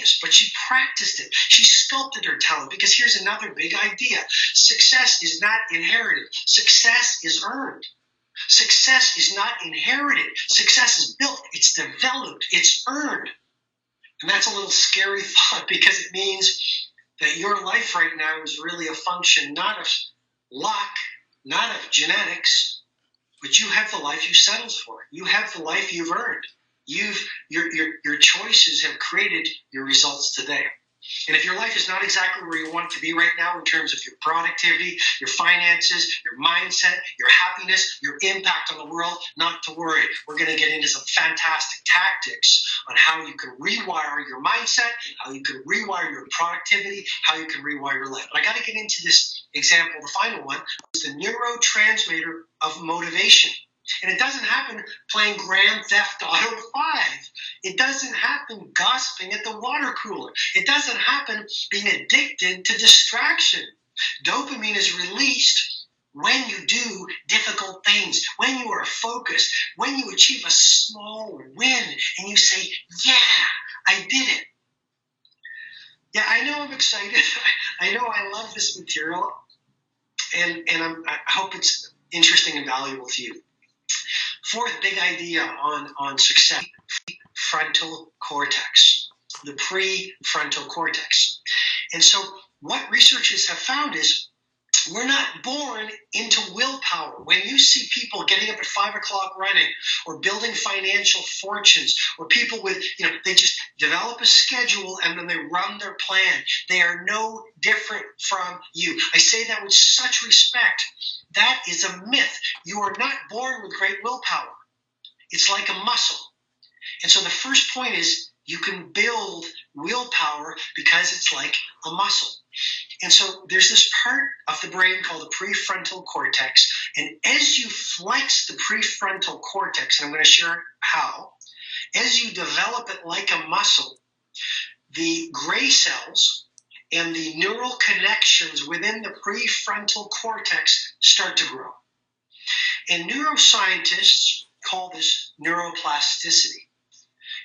genius, but she practiced it. She sculpted her talent, because here's another big idea. Success is not inherited. Success is earned. Success is not inherited. Success is built. It's developed. It's earned. And that's a little scary thought, because it means that your life right now is really a function not of luck, not of genetics, but you have the life you settled for. You have the life you've earned. Your choices have created your results today. And if your life is not exactly where you want it to be right now in terms of your productivity, your finances, your mindset, your happiness, your impact on the world, not to worry. We're going to get into some fantastic tactics on how you can rewire your mindset, how you can rewire your productivity, how you can rewire your life. But I got to get into this example, the final one, is the neurotransmitter of motivation. And it doesn't happen playing Grand Theft Auto 5. It doesn't happen gossiping at the water cooler. It doesn't happen being addicted to distraction. Dopamine is released when you do difficult things, when you are focused, when you achieve a small win and you say, yeah, I did it. Yeah, I know I'm excited. I know I love this material, and I hope it's interesting and valuable to you. Fourth big idea on success, frontal cortex, the prefrontal cortex. And so what researchers have found is we're not born into willpower. When you see people getting up at 5 o'clock running, or building financial fortunes, or people with, they just develop a schedule and then they run their plan. They are no different from you. I say that with such respect. That is a myth. You are not born with great willpower. It's like a muscle. And so the first point is you can build willpower because it's like a muscle. And so there's this part of the brain called the prefrontal cortex. And as you flex the prefrontal cortex, and I'm going to share how, as you develop it like a muscle, the gray cells and the neural connections within the prefrontal cortex start to grow. And neuroscientists call this neuroplasticity.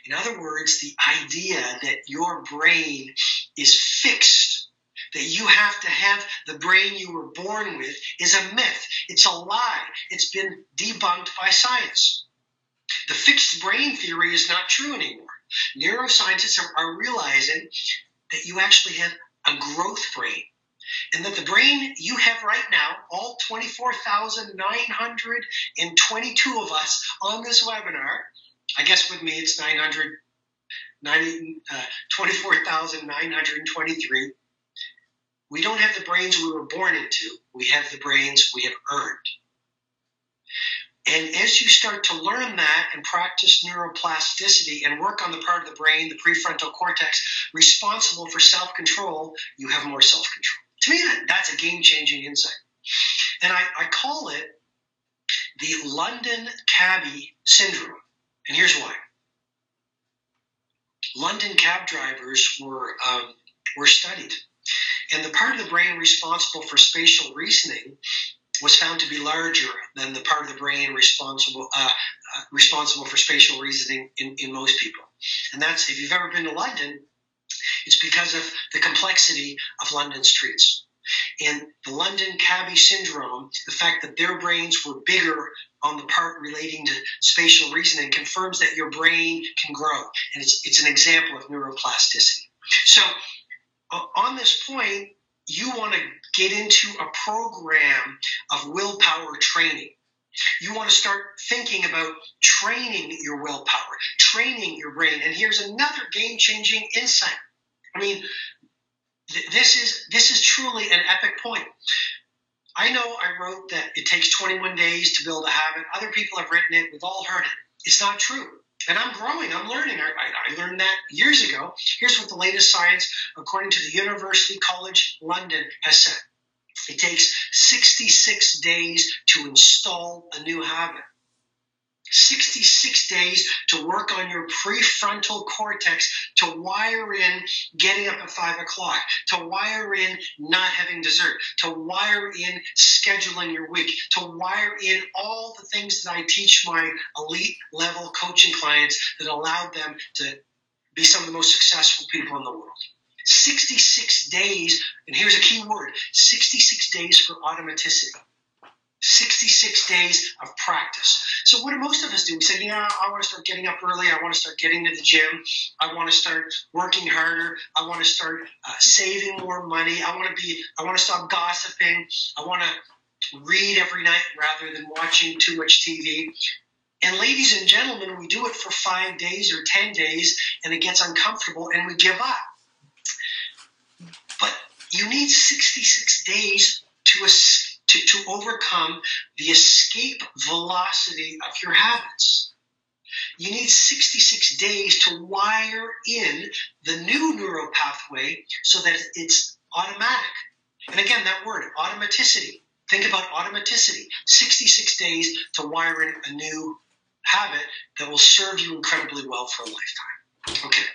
In other words, the idea that your brain is fixed, that you have to have the brain you were born with, is a myth. It's a lie. It's been debunked by science. The fixed brain theory is not true anymore. Neuroscientists are realizing that you actually have a growth brain, and that the brain you have right now, all 24,922 of us on this webinar, I guess with me it's 24,923, we don't have the brains we were born into. We have the brains we have earned. And as you start to learn that and practice neuroplasticity and work on the part of the brain, the prefrontal cortex, responsible for self-control, you have more self-control. To me, that's a game-changing insight. And I call it the London cabbie syndrome. And here's why. London cab drivers were studied. And the part of the brain responsible for spatial reasoning was found to be larger than the part of the brain responsible for spatial reasoning in most people. And that's, if you've ever been to London, it's because of the complexity of London streets. And the London cabbie syndrome, the fact that their brains were bigger on the part relating to spatial reasoning, confirms that your brain can grow. And it's an example of neuroplasticity. So on this point, you want to get into a program of willpower training. You want to start thinking about training your willpower, training your brain. And here's another game-changing insight. I mean, this is truly an epic point. I know I wrote that it takes 21 days to build a habit. Other people have written it. We've all heard it. It's not true. And I'm growing. I'm learning. I learned that years ago. Here's what the latest science, according to the University College London, has said. It takes 66 days to install a new habit. 66 days to work on your prefrontal cortex, to wire in getting up at 5 o'clock, to wire in not having dessert, to wire in scheduling your week, to wire in all the things that I teach my elite level coaching clients that allow them to be some of the most successful people in the world. 66 days, and here's a key word, 66 days for automaticity. 66 days of practice. So what do most of us do? We say, I want to start getting up early. I want to start getting to the gym. I want to start working harder. I want to start saving more money. I want to stop gossiping. I want to read every night rather than watching too much TV. And ladies and gentlemen, we do it for 5 days or 10 days, and it gets uncomfortable, and we give up. But you need 66 days to overcome the escape velocity of your habits. You need 66 days to wire in the new neural pathway so that it's automatic. And again, that word, automaticity. Think about automaticity. 66 days to wire in a new habit that will serve you incredibly well for a lifetime. Okay.